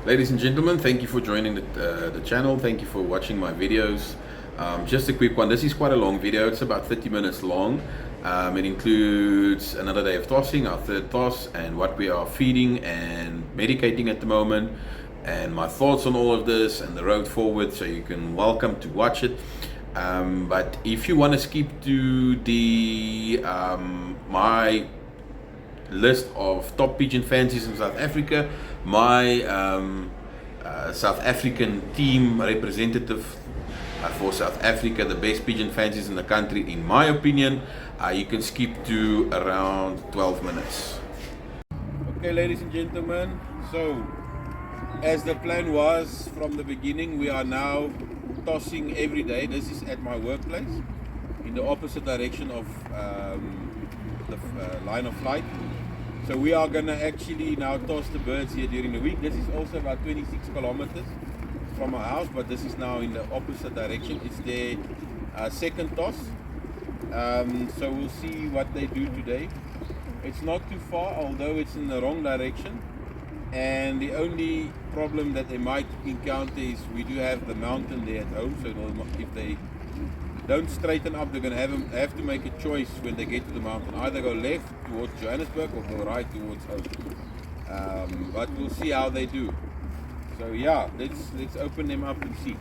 Ladies and gentlemen, thank you for joining the channel. Thank you for watching my videos. Just a quick one. This is quite a long video. It's about 30 minutes long. It includes another day of tossing, our third toss, and what we are feeding and medicating at the moment, and my thoughts on all of this and the road forward, so you can welcome to watch it. But if you want to skip to the my list of top pigeon fanciers in South Africa, my South African team representative for South Africa, the best pigeon fanciers in the country, in my opinion, you can skip to around 12 minutes. Okay, ladies and gentlemen, so as the plan was from the beginning, we are now tossing every day. This is at my workplace in the opposite direction of the line of flight. So we are gonna actually now toss the birds here during the week. This is also about 26 kilometers from our house, but this is now in the opposite direction. It's their second toss. So we'll see what they do today. It's not too far, although it's in the wrong direction. And the only problem that they might encounter is we do have the mountain there at home, so if they don't straighten up, they're going to have to make a choice when they get to the mountain. Either go left towards Johannesburg or go right towards home. But we'll see how they do. So yeah, let's open them up and see.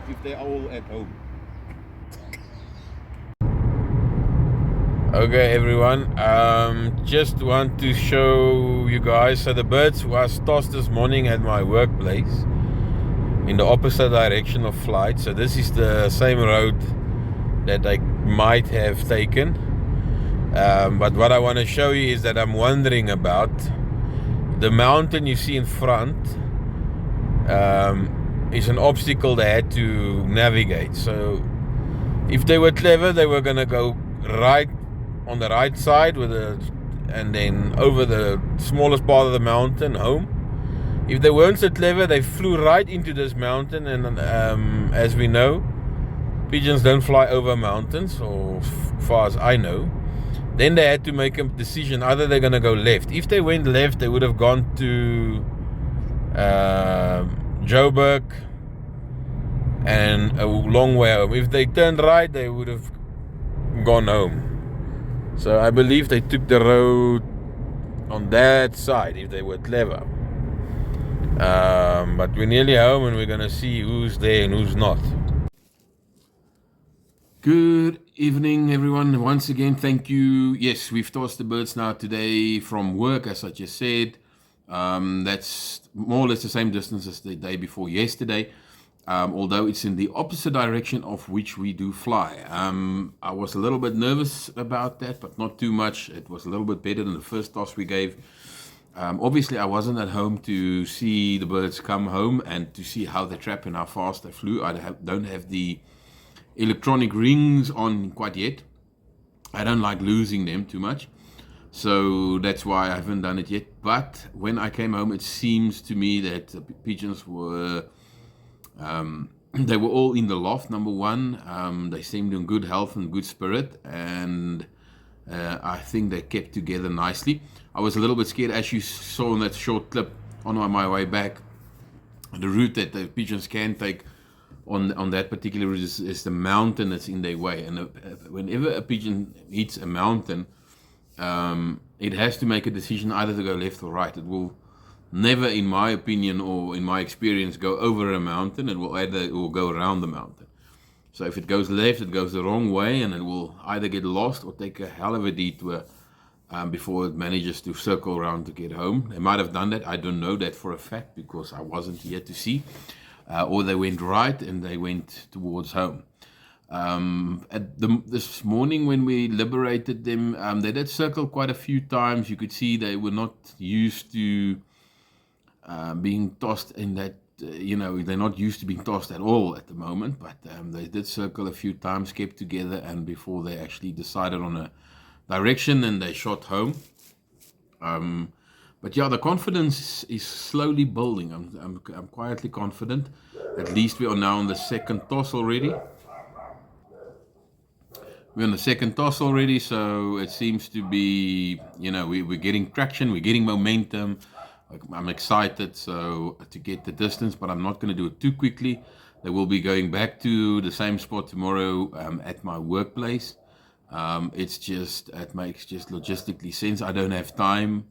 If they're all at home. Okay, everyone, just want to show you guys. So the birds was tossed this morning at my workplace in the opposite direction of flight. So this is the same road that I might have taken, but what I want to show you is that I'm wondering about the mountain you see in front. Is an obstacle they had to navigate. So if they were clever, they were going to go right on the right side and then over the smallest part of the mountain home. If they weren't so clever, they flew right into this mountain, and as we know, pigeons don't fly over mountains, or far as I know. Then they had to make a decision. Either they're going to go left. If they went left, they would have gone to Joburg and a long way home. If they turned right, they would have gone home. So I believe they took the road on that side if they were clever. But we're nearly home, and we're going to see who's there and who's not. Good evening, everyone. Once again, thank you. Yes, we've tossed the birds now today from work, as I just said. That's more or less the same distance as the day before yesterday, although it's in the opposite direction of which we do fly. I was a little bit nervous about that, but not too much. It was a little bit better than the first toss we gave. Obviously, I wasn't at home to see the birds come home and to see how they trap and how fast they flew. I don't have the electronic rings on quite yet. I don't like losing them too much. So that's why I haven't done it yet. But when I came home, it seems to me that the pigeons were, they were all in the loft, number one. They seemed in good health and good spirit. And I think they kept together nicely. I was a little bit scared, as you saw in that short clip on my way back, the route that the pigeons can take on that particular route is the mountain that's in their way. And whenever a pigeon hits a mountain, it has to make a decision either to go left or right. It will never, in my opinion or in my experience, go over a mountain. It will go around the mountain. So if it goes left, it goes the wrong way, and it will either get lost or take a hell of a detour before it manages to circle around to get home. They might have done that. I don't know that for a fact because I wasn't here to see. Or they went right and they went towards home. This morning when we liberated them, they did circle quite a few times. You could see they were not used to being tossed in that, they're not used to being tossed at all at the moment, but they did circle a few times, kept together, and before they actually decided on a direction and they shot home. But yeah, the confidence is slowly building. I'm quietly confident. At least we are now on the second toss already. We're on the second toss already, so it seems to be, we're getting traction, we're getting momentum. I'm excited to get the distance, but I'm not going to do it too quickly. They will be going back to the same spot tomorrow at my workplace. It makes just logistically sense. I don't have time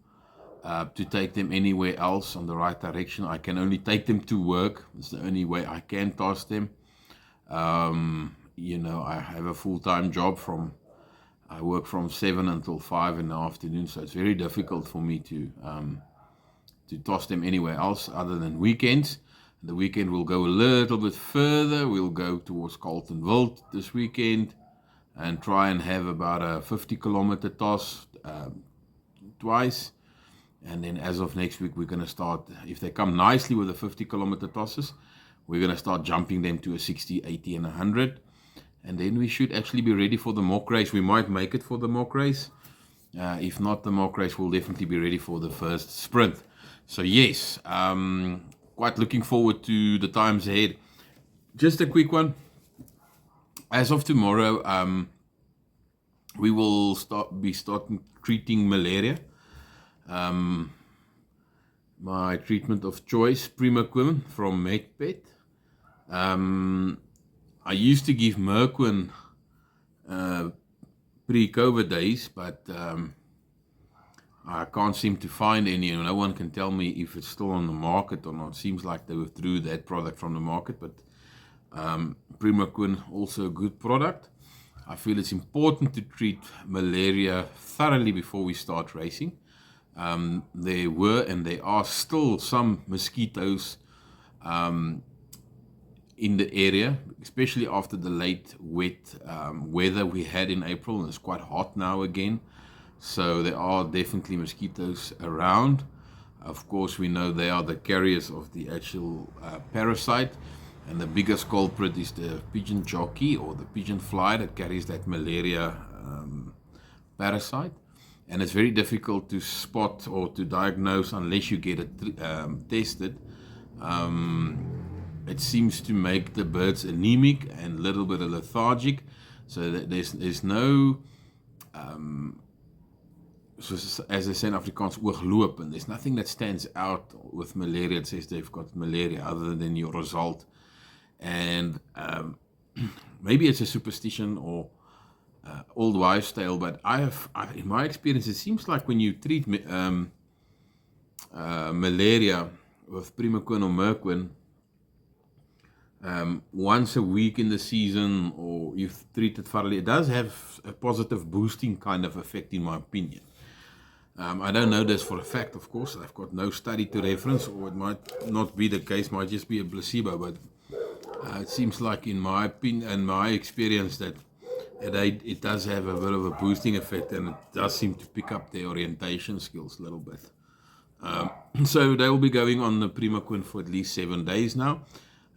to take them anywhere else on the right direction. I can only take them to work. It's the only way I can toss them. I have a full-time job I work from 7 until 5 in the afternoon, so it's very difficult for me to toss them anywhere else other than weekends. The weekend we'll go a little bit further. We'll go towards Carltonville this weekend and try and have about a 50-kilometer toss twice. And then as of next week, we're going to start, if they come nicely with the 50-kilometer tosses, we're going to start jumping them to a 60, 80, and 100. And then we should actually be ready for the mock race. We might make it for the mock race. If not the mock race, we'll definitely be ready for the first sprint. So yes, quite looking forward to the times ahead. Just a quick one. As of tomorrow, we will be starting treating malaria. My treatment of choice, Primaquin from MedPet. I used to give Merquin pre-COVID days, but I can't seem to find any. No one can tell me if it's still on the market or not. Seems like they withdrew that product from the market, but Primaquin, also a good product. I feel it's important to treat malaria thoroughly before we start racing. There were and there are still some mosquitoes in the area, especially after the late wet weather we had in April, and it's quite hot now again. So there are definitely mosquitoes around. Of course, we know they are the carriers of the actual parasite, and the biggest culprit is the pigeon jockey or the pigeon fly that carries that malaria parasite. And it's very difficult to spot or to diagnose unless you get it tested. It seems to make the birds anemic and a little bit lethargic. So that there's no, as they say in Afrikaans, ooglopen. There's nothing that stands out with malaria that says they've got malaria other than your result. And maybe it's a superstition or old wives' tale, but in my experience, it seems like when you treat malaria with Primaquin or Merquin once a week in the season, or you've treated thoroughly, it does have a positive boosting kind of effect, in my opinion. I don't know this for a fact, of course. I've got no study to reference, or it might not be the case, might just be a placebo, but it seems like, in my opinion and my experience, that it does have a bit of a boosting effect, and it does seem to pick up their orientation skills a little bit. So they will be going on the Primaquin for at least 7 days now,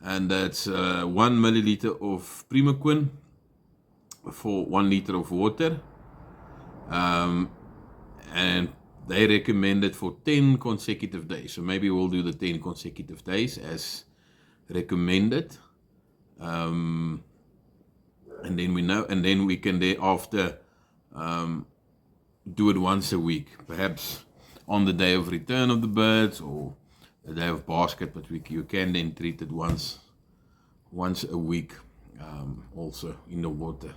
and that's 1 milliliter of Primaquin for 1 liter of water, and they recommend it for 10 consecutive days. So maybe we'll do the 10 consecutive days as recommended. And then we can thereafter do it once a week, perhaps on the day of return of the birds or the day of basket, but you can then treat it once once a week, also in the water.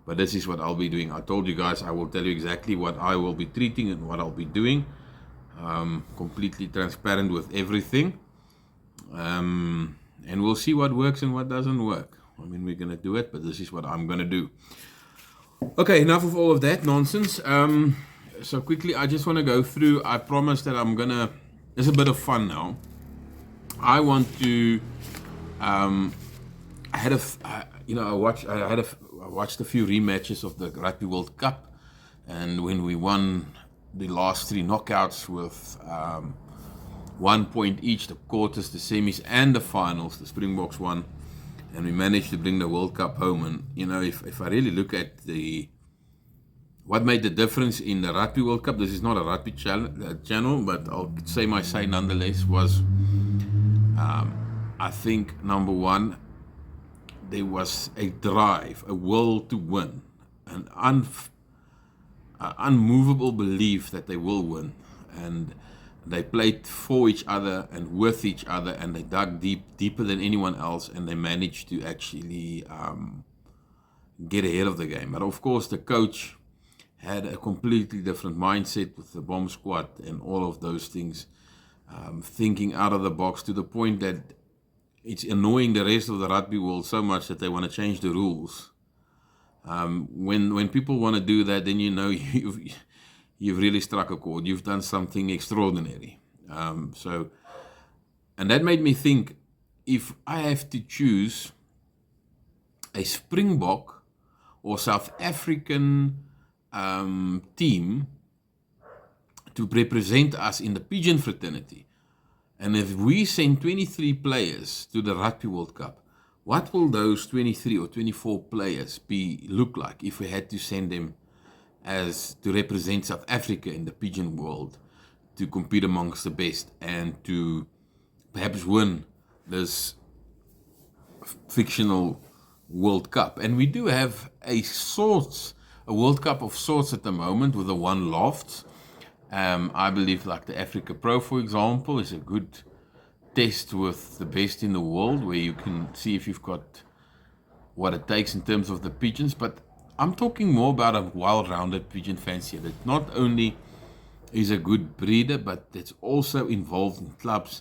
But this is what I'll be doing. I told you guys I will tell you exactly what I will be treating and what I'll be doing. Completely transparent with everything. And we'll see what works and what doesn't work. I mean, we're going to do it, but this is what I'm going to do. Okay, enough of all of that nonsense. So quickly, I just want to go through. I promise that I'm going to, it's a bit of fun now. I want to, I watched a few rematches of the Rugby World Cup, and when we won the last 3 knockouts with 1 point each, the quarters, the semis, and the finals, the Springboks won, and we managed to bring the World Cup home. And if I really look at what made the difference in the Rugby World Cup, this is not a rugby channel, but I'll say my say nonetheless, was I think number one, there was a drive, a will to win, an unmovable belief that they will win, and they played for each other and with each other, and they dug deeper than anyone else, and they managed to actually get ahead of the game. But of course, the coach had a completely different mindset with the bomb squad and all of those things, thinking out of the box to the point that it's annoying the rest of the rugby world so much that they want to change the rules. When people want to do that, then you know you've really struck a chord. You've done something extraordinary. And that made me think, if I have to choose a Springbok or South African team to represent us in the pigeon fraternity, and if we send 23 players to the Rugby World Cup, what will those 23 or 24 players look like if we had to send them to represent South Africa in the pigeon world, to compete amongst the best and to perhaps win this fictional World Cup? And we do have a World Cup of sorts at the moment with the One Lofts. I believe like the Africa Pro, for example, is a good test with the best in the world, where you can see if you've got what it takes in terms of the pigeons. But I'm talking more about a well-rounded pigeon fancier that not only is a good breeder, but that's also involved in clubs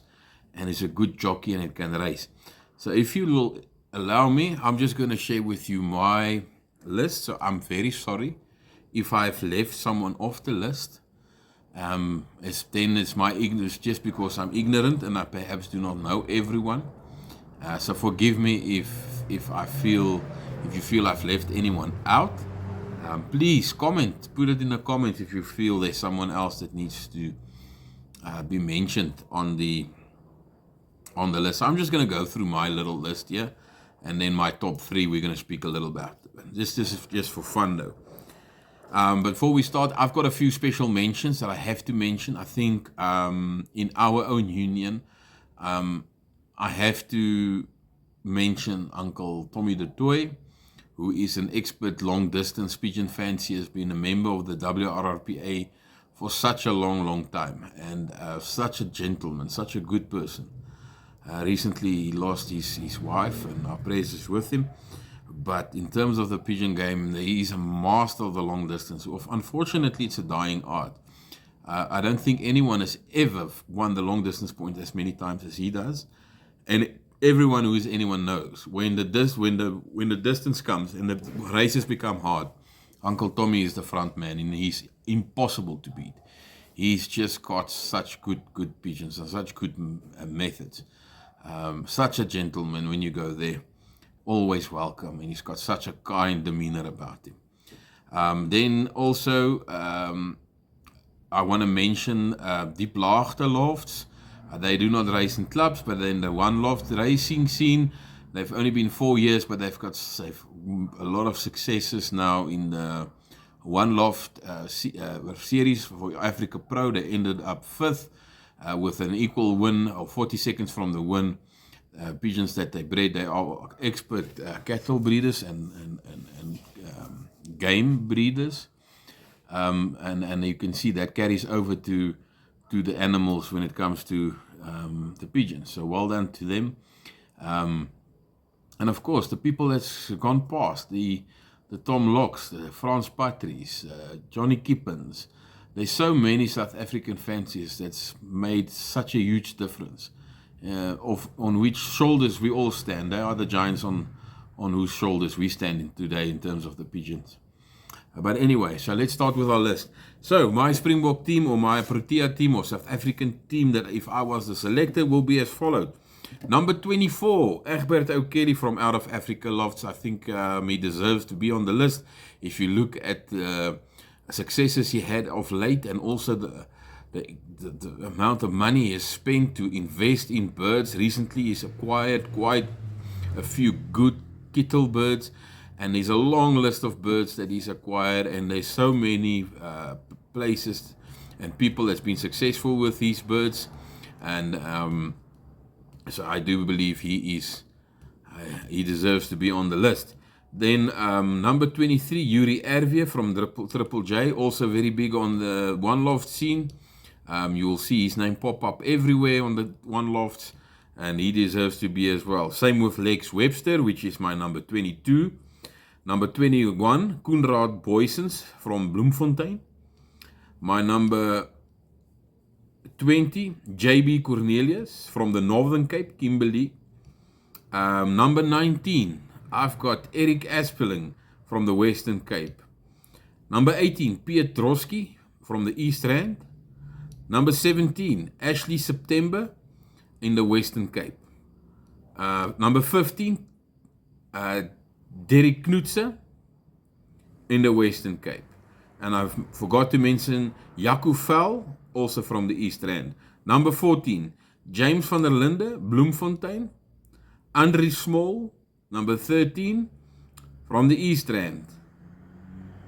and is a good jockey and it can race. So if you will allow me, I'm just going to share with you my list. So I'm very sorry if I've left someone off the list. It's my ignorance, just because I'm ignorant and I perhaps do not know everyone. So forgive me if you feel I've left anyone out. Please comment, put it in the comments if you feel there's someone else that needs to be mentioned on the list. So I'm just going to go through my little list here, and then my top 3 we're going to speak a little about. This is just for fun though. Before we start, I've got a few special mentions that I have to mention. I think in our own union, I have to mention Uncle Tommy de Toy, who is an expert long-distance pigeon fancier, has been a member of the WRRPA for such a long time, and such a gentleman, such a good person. Recently, he lost his wife, and our prayers is with him. But in terms of the pigeon game, he is a master of the long distance. Unfortunately, it's a dying art. I don't think anyone has ever won the long distance point as many times as he does. And everyone who is anyone knows, when the distance comes and the races become hard, Uncle Tommy is the front man, and he's impossible to beat. He's just got such good pigeons and such good methods. Such a gentleman when you go there. Always welcome, and he's got such a kind demeanor about him. Then also, I want to mention Deep Laagte Lofts. They do not race in clubs, but in the One Loft racing scene, they've only been 4 years, but they've got a lot of successes now in the One Loft series for Africa Pro. They ended up 5th with an equal win, or 40 seconds from the win. Pigeons that they bred, they are expert cattle breeders and game breeders, and you can see that carries over to the animals when it comes to the pigeons. So well done to them. And of course, the people that's gone past, the Tom Locks, the Frans Patries, Johnny Kippens. There's so many South African fanciers that's made such a huge difference. On which shoulders we all stand. They are the giants on whose shoulders we stand in today in terms of the pigeons. But anyway, so let's start with our list. So my Springbok team or my Protea team or South African team that if I was the selector will be as followed. Number 24, Egbert O'Kelly from out of Africa Lofts. I think he deserves to be on the list. If you look at the successes he had of late and also the amount of money he has spent to invest in birds. Recently he's acquired quite a few good kittle birds, and there's a long list of birds that he's acquired, and there's so many places and people that's been successful with these birds, and so I do believe he deserves to be on the list. Then number 23, Yuri Ervie from Triple J, also very big on the One Loft scene. You will see his name pop up everywhere on the One Lofts, and he deserves to be as well. Same with Lex Webster, which is my number 22. Number 21, Koenraad Boysens from Bloemfontein. My number 20, JB Cornelius from the Northern Cape, Kimberley. Number 19, I've got Eric Aspeling from the Western Cape. Number 18, Piet Drosky from the East Rand. Number 17, Ashley September in the Western Cape. Number 15, Derek Knutse in the Western Cape. And I forgot to mention Jaco Vel, also from the East Rand. Number 14, James van der Linde, Bloemfontein. Andre Small, number 13, from the East Rand.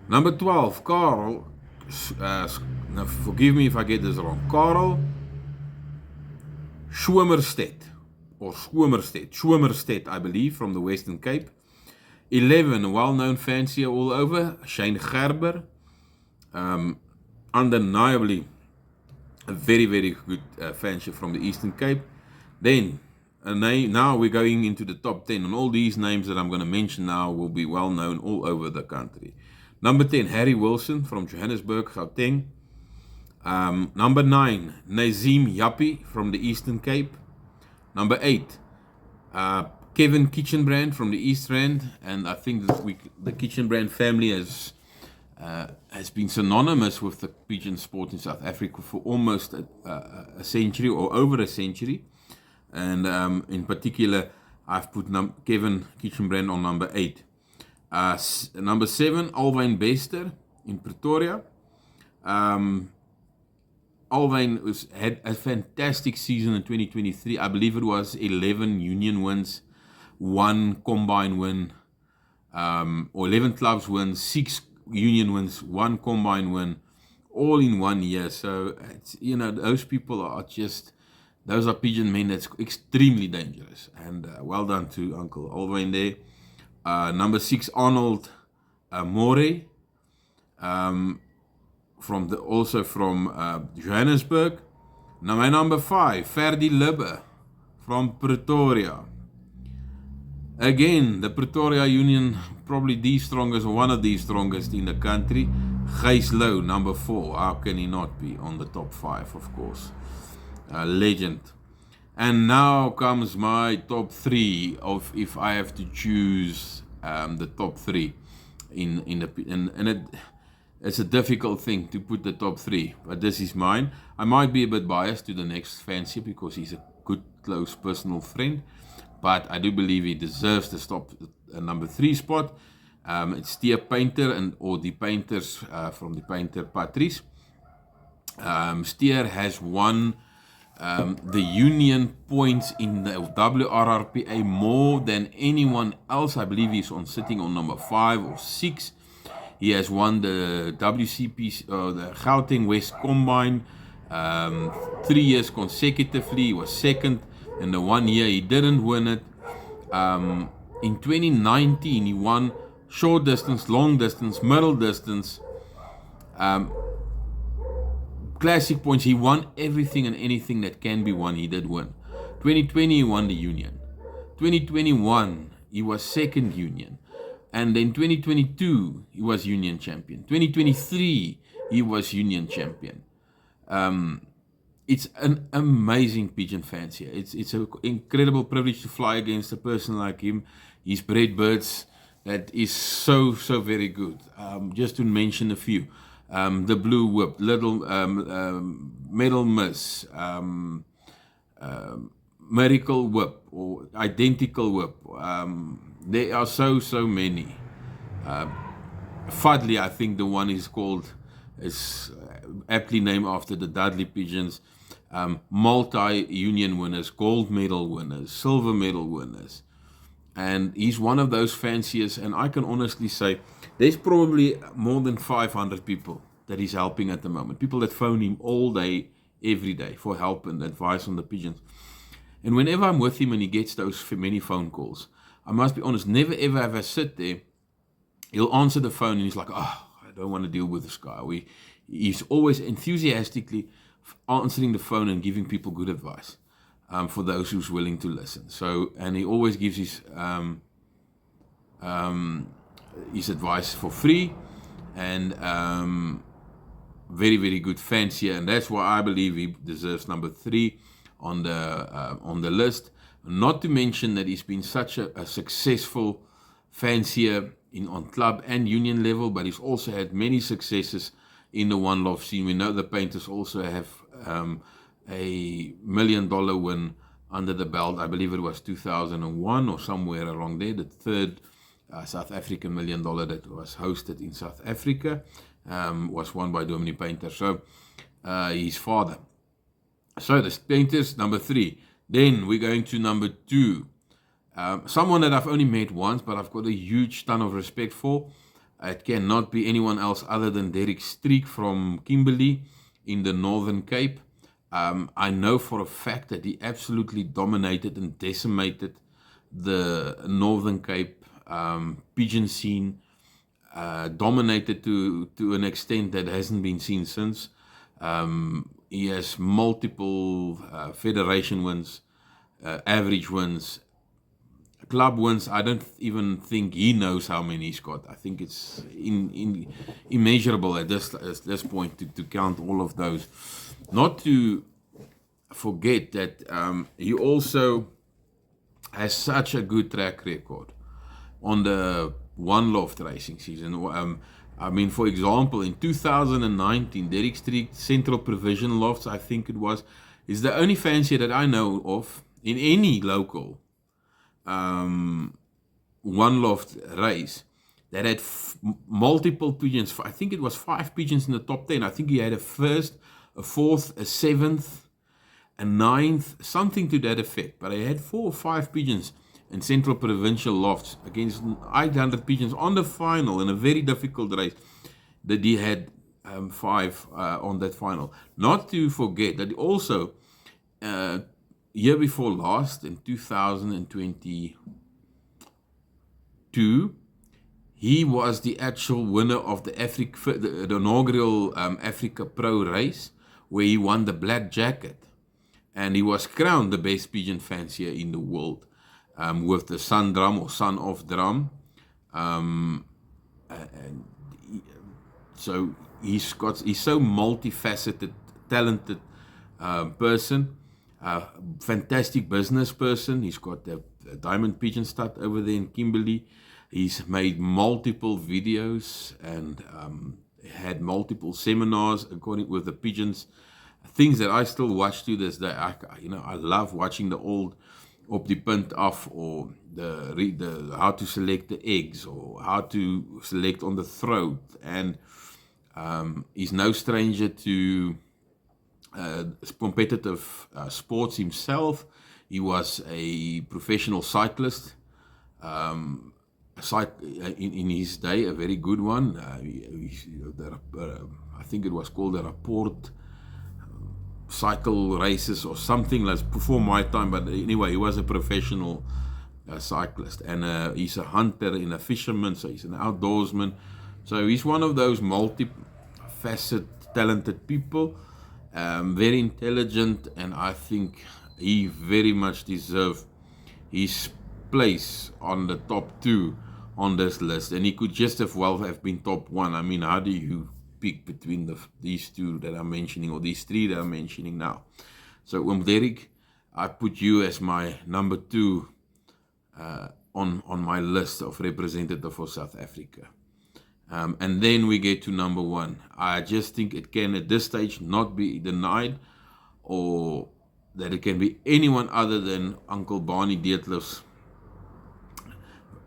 Number 12, Karl, now forgive me if I get this wrong, Karel Schwimmerstedt, or Schwimmerstedt, I believe, from the Western Cape. 11, a well-known fancier all over, Shane Gerber. Undeniably a very, very good fancier from the Eastern Cape. Then, now we're going into the top 10, and all these names that I'm going to mention now will be well known all over the country. Number 10, Harry Wilson from Johannesburg, Gauteng. Number 9, Nazim Yappi from the Eastern Cape. Number 8, Kevin Kitchenbrand from the East Rand, and I think that the Kitchenbrand family has been synonymous with the pigeon sport in South Africa for almost a century or over a century. And in particular, I've put Kevin Kitchenbrand on number 8. Number 7, Alwyn Bester in Pretoria. Alwyn had a fantastic season in 2023. I believe it was 11 union wins, 1 combine win, or 11 clubs wins, 6 union wins, 1 combine win, all in 1 year. So, those people are just, those are pigeon men that's extremely dangerous. And well done to Uncle Alwyn there. Number 6, Arnold More, also from Johannesburg. Now my number 5, Ferdi Libbe from Pretoria. Again, the Pretoria Union, probably the strongest, or one of the strongest in the country. Gijs Lou, number 4. How can he not be on the top 5, of course? A legend. And now comes my top 3 of if I have to choose the top 3 it's a difficult thing to put the top 3, but this is mine. I might be a bit biased to the next fancier because he's a good, close personal friend, but I do believe he deserves the top number 3 spot. It's Steer Painter or the Painters from the Painter Patrice. Steer has won the union points in the WRRPA more than anyone else. I believe he's sitting on number 5 or 6. He has won the WCP, the Gauteng West Combine 3 years consecutively. He was second, and the 1 year he didn't win it. In 2019, he won short distance, long distance, middle distance, classic points. He won everything and anything that can be won. He did win. 2020, he won the union. 2021, he was second union. And then 2022, he was union champion. 2023, he was union champion. It's an amazing pigeon fancier. It's an incredible privilege to fly against a person like him. He's bred birds that is so very good. Just to mention a few. The Blue Whip, Little Metal Miss, Miracle Whip, or Identical Whip. There are so many. Fudley, I think the one is aptly named after the Dudley pigeons. Multi-union winners, gold medal winners, silver medal winners. And he's one of those fanciers, and I can honestly say there's probably more than 500 people that he's helping at the moment. People that phone him all day, every day for help and advice on the pigeons. And whenever I'm with him and he gets those many phone calls, I must be honest, never ever have I sit there. He'll answer the phone and he's like, oh, I don't want to deal with this guy. He's always enthusiastically answering the phone and giving people good advice. For those who's willing to listen. So, and he always gives his advice for free, and very good fancier, and that's why I believe he deserves number 3 on the list. Not to mention that he's been such a successful fancier on club and union level, but he's also had many successes in the one loft scene. We know the painters also have a $1 million win under the belt. I believe it was 2001 or somewhere around there. The third South African $1 million that was hosted in South Africa was won by Dominic Painter. So his father. So the painters, number 3. Then we're going to number 2. Someone that I've only met once, but I've got a huge ton of respect for. It cannot be anyone else other than Derek Streek from Kimberley in the Northern Cape. I know for a fact that he absolutely dominated and decimated the Northern Cape pigeon scene, dominated to an extent that hasn't been seen since. He has multiple federation wins, average wins, club wins. I don't even think he knows how many he's got. I think it's immeasurable at this point to count all of those. Not to forget that he also has such a good track record on the one loft racing season. I mean, for example, in 2019, Derek Street Central Provision Lofts, I think it was, is the only fancier that I know of in any local one loft race that had multiple pigeons. I think it was 5 pigeons in the top 10. I think he had a first, a fourth, a 7th, a 9th, something to that effect. But I had 4 or 5 pigeons in Central Provincial Lofts against 800 pigeons on the final in a very difficult race that he had 5 on that final. Not to forget that also year before last, in 2022, he was the actual winner of the inaugural Africa Pro race, where he won the black jacket, and he was crowned the best pigeon fancier in the world with the Sun Drum or Sun Off Drum. And so he's so multifaceted, talented person. Fantastic business person. He's got a diamond pigeon stud over there in Kimberley. He's made multiple videos and had multiple seminars with the pigeons. Things that I still watch to this day. I love watching the old Op die Punt Af, or the how to select the eggs, or how to select on the throat. And he's no stranger to competitive sports himself. He was a professional cyclist in his day, a very good one. I think it was called the Rapport cycle races or something like before my time, but anyway, he was a professional cyclist, and he's a hunter and a fisherman, so he's an outdoorsman. So he's one of those multifaceted, talented people. Very intelligent, and I think he very much deserves his place on the top 2 on this list, and he could just as well have been top 1. I mean, how do you pick between these 2 that I'm mentioning, or these 3 that I'm mentioning now? So Derek, I put you as my number 2 on my list of representative for South Africa. And then we get to number 1. I just think it can at this stage not be denied, or that it can be anyone other than Uncle Barney Deetlefs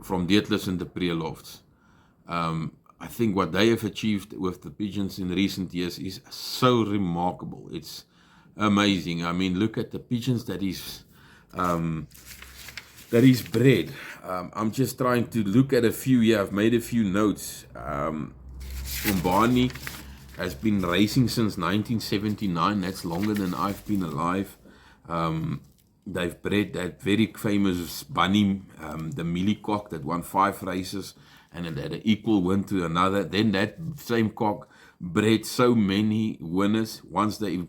from Deetlefs and the Pre-Lofts. I think what they have achieved with the pigeons in recent years is so remarkable. It's amazing. I mean, look at the pigeons that is bred. I'm just trying to look at a few here. I've made a few notes. Barney has been racing since 1979. That's longer than I've been alive. They've bred that very famous bunny, the Millie cock that won 5 races and it had an equal win to another. Then that same cock bred so many winners once they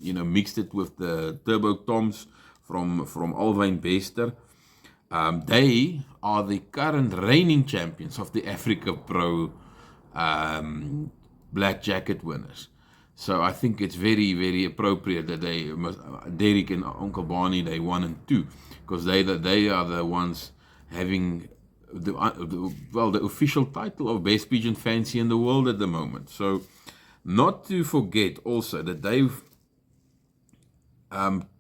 mixed it with the Turbo Toms from Alwyn Bester. They are the current reigning champions of the Africa Pro Black Jacket winners. So I think it's very, very appropriate that Derek and Uncle Barney, they 1 and 2, because they are the ones having the official title of best pigeon fancy in the world at the moment. So not to forget also that they've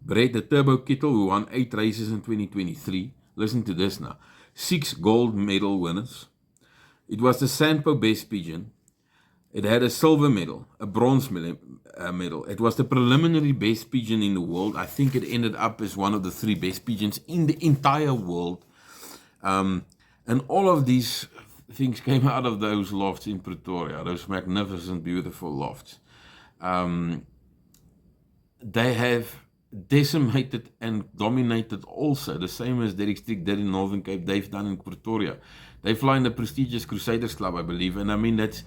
bred the Turbo Kittle, who won 8 races in 2023. Listen to this now. 6 gold medal winners. It was the Sanpo best pigeon. It had a silver medal, a bronze medal. It was the preliminary best pigeon in the world. I think it ended up as one of the 3 best pigeons in the entire world. And all of these things came out of those lofts in Pretoria, those magnificent, beautiful lofts. They have decimated and dominated also, the same as Derek Strick did in Northern Cape, they've done in Pretoria. They fly in the prestigious Crusaders Club, I believe, and I mean, that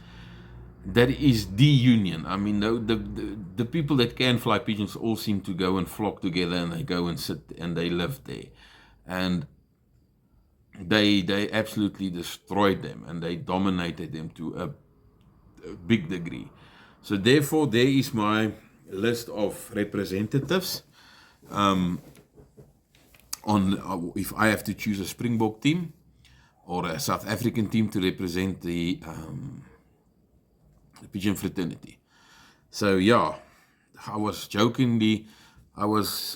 is the union. I mean, the people that can fly pigeons all seem to go and flock together, and they go and sit and they live there. And they absolutely destroyed them, and they dominated them to a big degree. So therefore, there is my list of representatives. If I have to choose a Springbok team or a South African team to represent the pigeon fraternity. So yeah, I was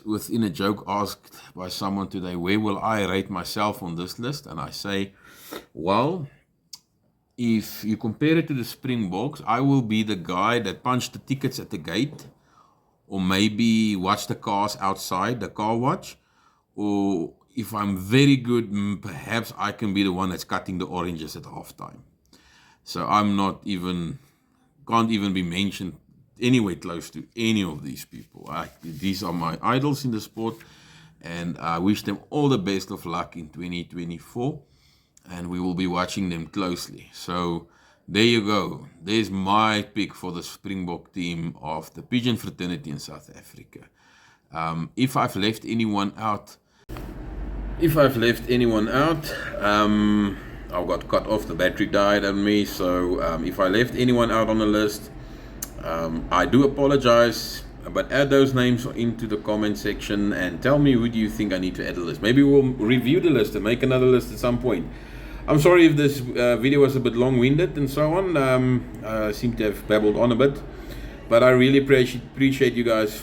within a joke asked by someone today, where will I rate myself on this list? And I say, well, if you compare it to the Springboks, I will be the guy that punched the tickets at the gate, or maybe watch the cars outside, the car watch, or if I'm very good, perhaps I can be the one that's cutting the oranges at halftime. So I'm can't even be mentioned anywhere close to any of these people. These are my idols in the sport, and I wish them all the best of luck in 2024, and we will be watching them closely. So there you go. There's my pick for the Springbok team of the pigeon fraternity in South Africa. If I've left anyone out, I got cut off, the battery died on me, so if I left anyone out on the list, I do apologize, but add those names into the comment section and tell me who do you think I need to add a list. Maybe we'll review the list and make another list at some point. I'm sorry if this video was a bit long-winded and so on. I seem to have babbled on a bit, but I really appreciate you guys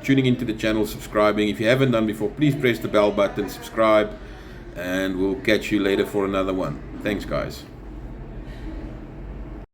tuning into the channel, subscribing. If you haven't done before, please press the bell button, subscribe, and we'll catch you later for another one. Thanks, guys.